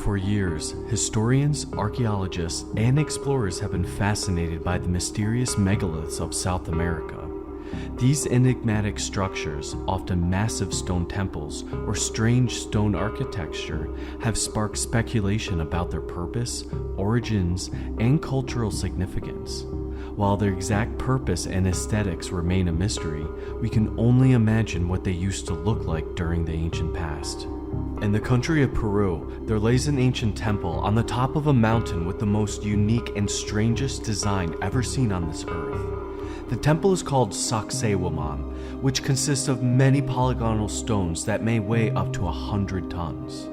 For years, historians, archaeologists, and explorers have been fascinated by the mysterious megaliths of South America. These enigmatic structures, often massive stone temples or strange stone architecture, have sparked speculation about their purpose, origins, and cultural significance. While their exact purpose and aesthetics remain a mystery, we can only imagine what they used to look like during the ancient past. In the country of Peru, there lays an ancient temple on the top of a mountain with the most unique and strangest design ever seen on this earth. The temple is called Sacsayhuaman, which consists of many polygonal stones that may weigh up to 100 tons.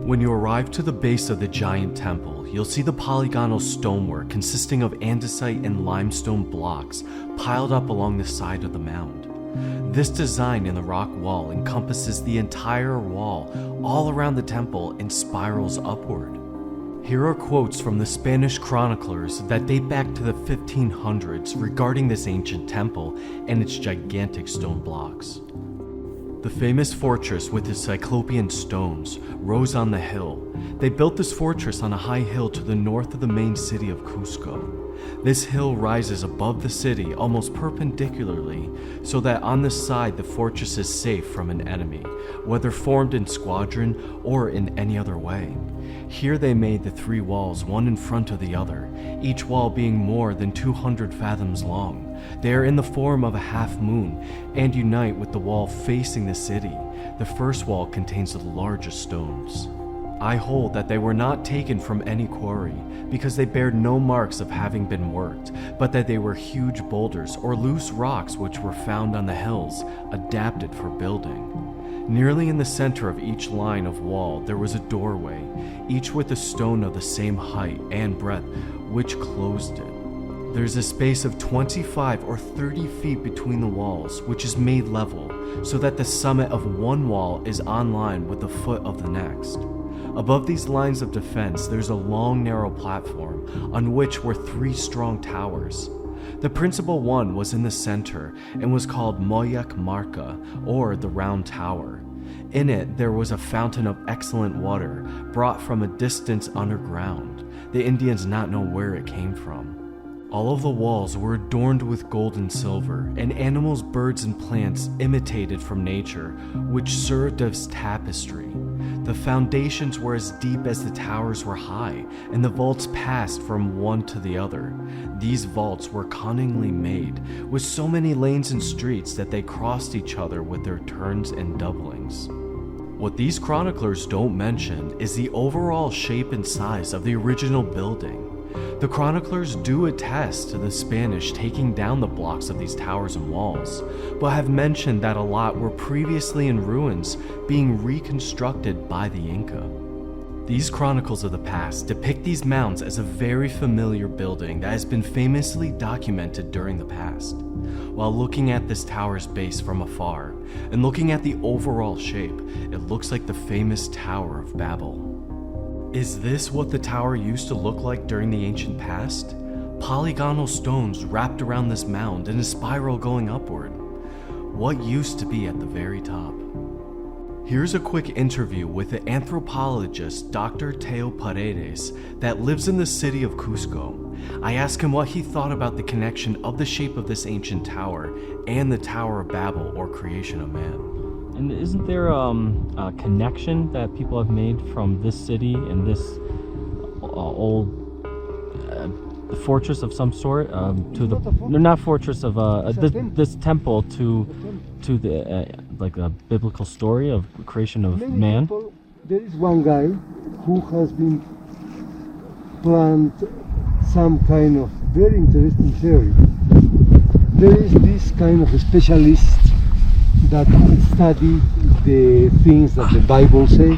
When you arrive to the base of the giant temple, you'll see the polygonal stonework consisting of andesite and limestone blocks piled up along the side of the mound. This design in the rock wall encompasses the entire wall all around the temple and spirals upward. Here are quotes from the Spanish chroniclers that date back to the 1500s regarding this ancient temple and its gigantic stone blocks. The famous fortress with its cyclopean stones rose on the hill. They built this fortress on a high hill to the north of the main city of Cusco. This hill rises above the city almost perpendicularly, so that on the side the fortress is safe from an enemy, whether formed in squadron or in any other way. Here they made the three walls one in front of the other, each wall being more than 200 fathoms long. They are in the form of a half moon and unite with the wall facing the city. The first wall contains the largest stones. I hold that they were not taken from any quarry, because they bear no marks of having been worked, but that they were huge boulders or loose rocks which were found on the hills, adapted for building. Nearly in the center of each line of wall there was a doorway, each with a stone of the same height and breadth, which closed it. There's a space of 25 or 30 feet between the walls, which is made level, so that the summit of one wall is on line with the foot of the next. Above these lines of defense, there's a long, narrow platform on which were three strong towers. The principal one was in the center and was called Moyak Marca, or the Round Tower. In it, there was a fountain of excellent water brought from a distance underground. The Indians not know where it came from. All of the walls were adorned with gold and silver, and animals, birds, and plants imitated from nature, which served as tapestry. The foundations were as deep as the towers were high, and the vaults passed from one to the other. These vaults were cunningly made, with so many lanes and streets that they crossed each other with their turns and doublings. What these chroniclers don't mention is the overall shape and size of the original building. The chroniclers do attest to the Spanish taking down the blocks of these towers and walls, but have mentioned that a lot were previously in ruins, being reconstructed by the Inca. These chronicles of the past depict these mounds as a very familiar building that has been famously documented during the past. While looking at this tower's base from afar, and looking at the overall shape, it looks like the famous Tower of Babel. Is this what the tower used to look like during the ancient past? Polygonal stones wrapped around this mound in a spiral going upward. What used to be at the very top? Here's a quick interview with the anthropologist Dr. Teo Paredes that lives in the city of Cusco. I asked him what he thought about the connection of the shape of this ancient tower and the Tower of Babel, or creation of man. And isn't there a connection that people have made from this city and this old fortress of some sort to the not fortress of this temple to the like a biblical story of creation of man? There is one guy who has been planned some kind of very interesting theory. There is this kind of a specialist that study the things that the Bible say,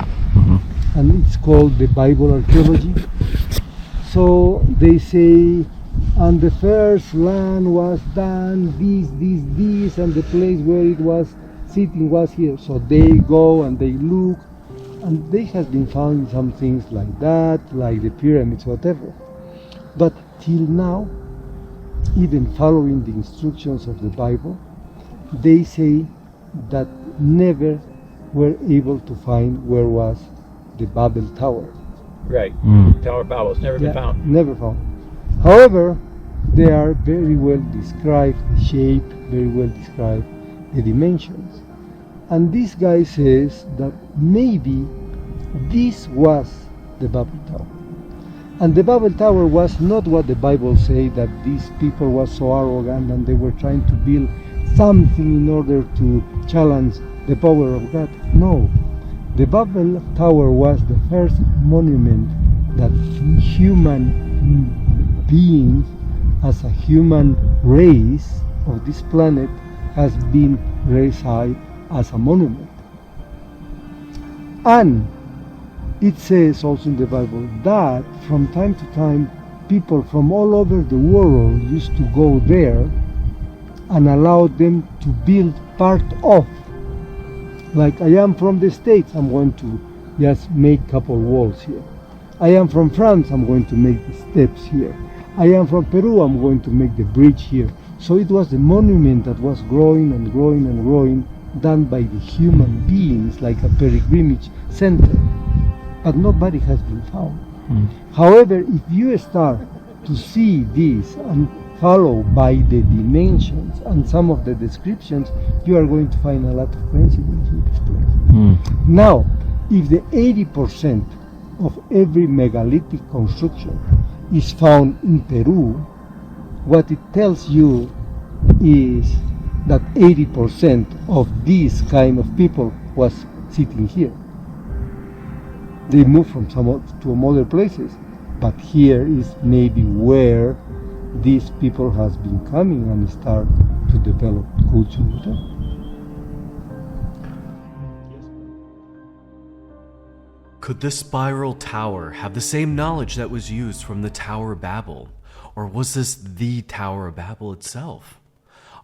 and it's called the Bible archaeology. So they say, and the first land was done this, and the place where it was sitting was here. So they go and they look, and they have been found some things like that, like the pyramids, whatever. But till now, even following the instructions of the Bible, they say that never were able to find where was the Babel Tower. Right. Tower of Babel. It's never been found. Never found. However, they are very well described, the shape, very well described, the dimensions. And this guy says that maybe this was the Babel Tower. And the Babel Tower was not what the Bible says, that these people were so arrogant and they were trying to build something in order to challenge the power of God. No. The Babel Tower was the first monument that human beings, as a human race of this planet, has been raised high as a monument. And it says also in the Bible that from time to time people from all over the world used to go there and allow them to build part of. Like, I am from the States, I'm going to just make a couple walls here. I am from France, I'm going to make the steps here. I am from Peru, I'm going to make the bridge here. So it was the monument that was growing and growing and growing, done by the human beings, like a pilgrimage center. But nobody has been found. However, if you start to see this and follow by the dimensions and some of the descriptions, you are going to find a lot of coincidences with this place. Now, if the 80% of every megalithic construction is found in Peru, what it tells you is that 80% of these kind of people was sitting here. They moved from some other places, but here is maybe where these people has been coming and start to develop culture with them. Could the spiral tower have the same knowledge that was used from the Tower of Babel? Or was this the Tower of Babel itself?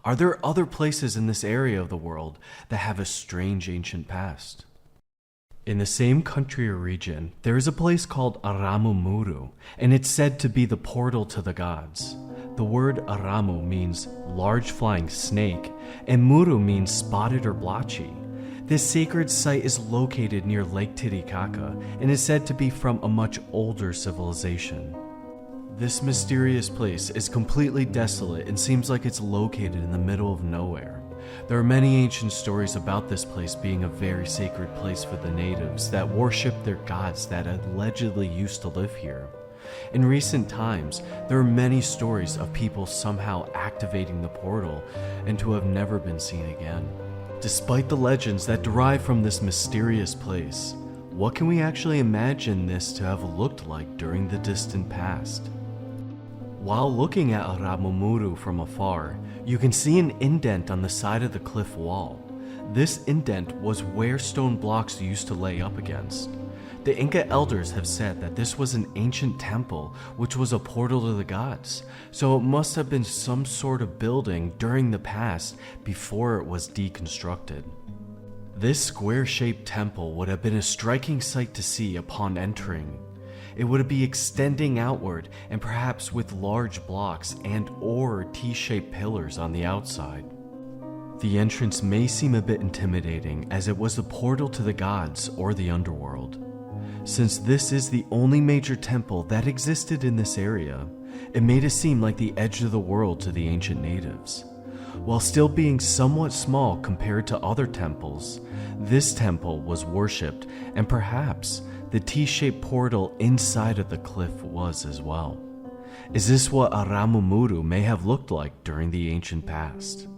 Are there other places in this area of the world that have a strange ancient past? In the same country or region, there is a place called Aramu Muru, and it's said to be the portal to the gods. The word Aramu means large flying snake, and Muru means spotted or blotchy. This sacred site is located near Lake Titicaca and is said to be from a much older civilization. This mysterious place is completely desolate and seems like it's located in the middle of nowhere. There are many ancient stories about this place being a very sacred place for the natives that worship their gods that allegedly used to live here. In recent times, there are many stories of people somehow activating the portal and to have never been seen again. Despite the legends that derive from this mysterious place, what can we actually imagine this to have looked like during the distant past? While looking at Aramu Muru from afar, you can see an indent on the side of the cliff wall. This indent was where stone blocks used to lay up against. The Inca elders have said that this was an ancient temple which was a portal to the gods, so it must have been some sort of building during the past before it was deconstructed. This square-shaped temple would have been a striking sight to see upon entering. It would be extending outward and perhaps with large blocks and or T-shaped pillars on the outside. The entrance may seem a bit intimidating as it was the portal to the gods or the underworld. Since this is the only major temple that existed in this area, it made it seem like the edge of the world to the ancient natives. While still being somewhat small compared to other temples, this temple was worshipped, and perhaps the T-shaped portal inside of the cliff was as well. Is this what Aramu Muru may have looked like during the ancient past?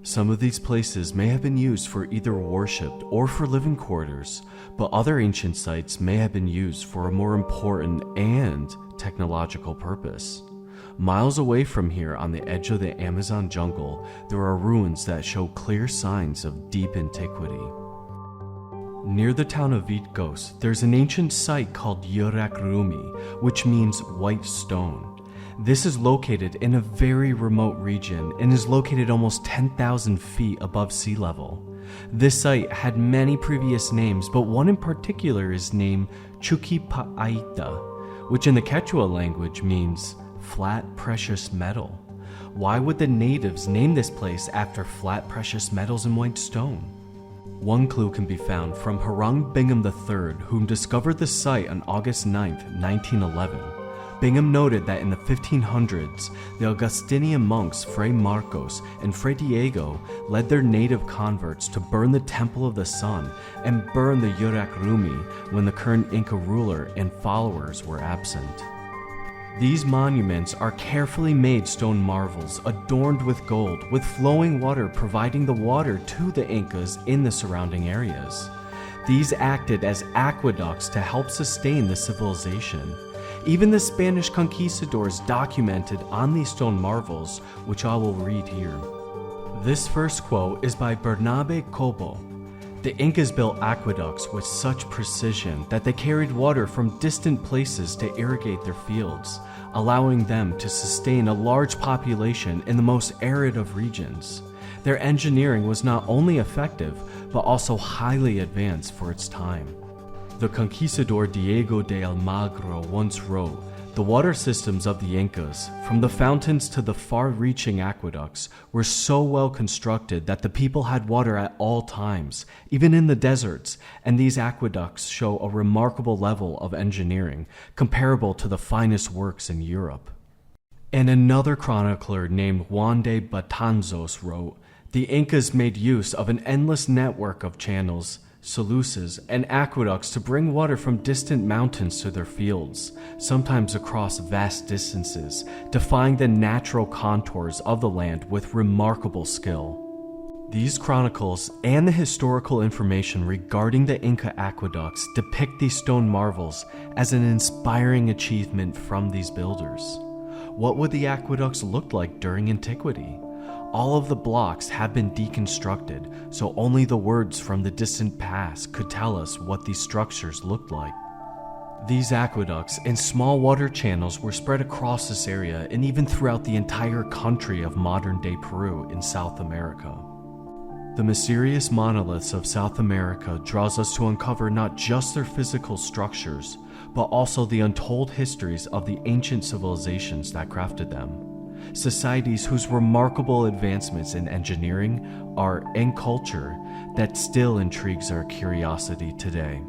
Some of these places may have been used for either worshipped or for living quarters, but other ancient sites may have been used for a more important and technological purpose. Miles away from here on the edge of the Amazon jungle, there are ruins that show clear signs of deep antiquity. Near the town of Vitgos, there's an ancient site called Yurak Rumi, which means white stone. This is located in a very remote region and is located almost 10,000 feet above sea level. This site had many previous names, but one in particular is named Chuquipaaita, which in the Quechua language means flat precious metal. Why would the natives name this place after flat precious metals and white stone? One clue can be found from Harang Bingham III, whom discovered the site on August 9, 1911. Bingham noted that in the 1500s, the Augustinian monks Fray Marcos and Fray Diego led their native converts to burn the Temple of the Sun and burn the Yurak Rumi when the current Inca ruler and followers were absent. These monuments are carefully made stone marvels adorned with gold, with flowing water providing the water to the Incas in the surrounding areas. These acted as aqueducts to help sustain the civilization. Even the Spanish conquistadors documented on these stone marvels, which I will read here. This first quote is by Bernabe Cobo. The Incas built aqueducts with such precision that they carried water from distant places to irrigate their fields, allowing them to sustain a large population in the most arid of regions. Their engineering was not only effective, but also highly advanced for its time. The conquistador Diego de Almagro once wrote, "The water systems of the Incas, from the fountains to the far-reaching aqueducts, were so well constructed that the people had water at all times, even in the deserts, and these aqueducts show a remarkable level of engineering, comparable to the finest works in Europe." And another chronicler named Juan de Batanzos wrote, "The Incas made use of an endless network of channels, sluices, and aqueducts to bring water from distant mountains to their fields, sometimes across vast distances, defying the natural contours of the land with remarkable skill." These chronicles and the historical information regarding the Inca aqueducts depict these stone marvels as an inspiring achievement from these builders. What would the aqueducts look like during antiquity? All of the blocks have been deconstructed, so only the words from the distant past could tell us what these structures looked like. These aqueducts and small water channels were spread across this area and even throughout the entire country of modern-day Peru in South America. The mysterious monoliths of South America draws us to uncover not just their physical structures, but also the untold histories of the ancient civilizations that crafted them. Societies whose remarkable advancements in engineering, art, and culture that still intrigues our curiosity today.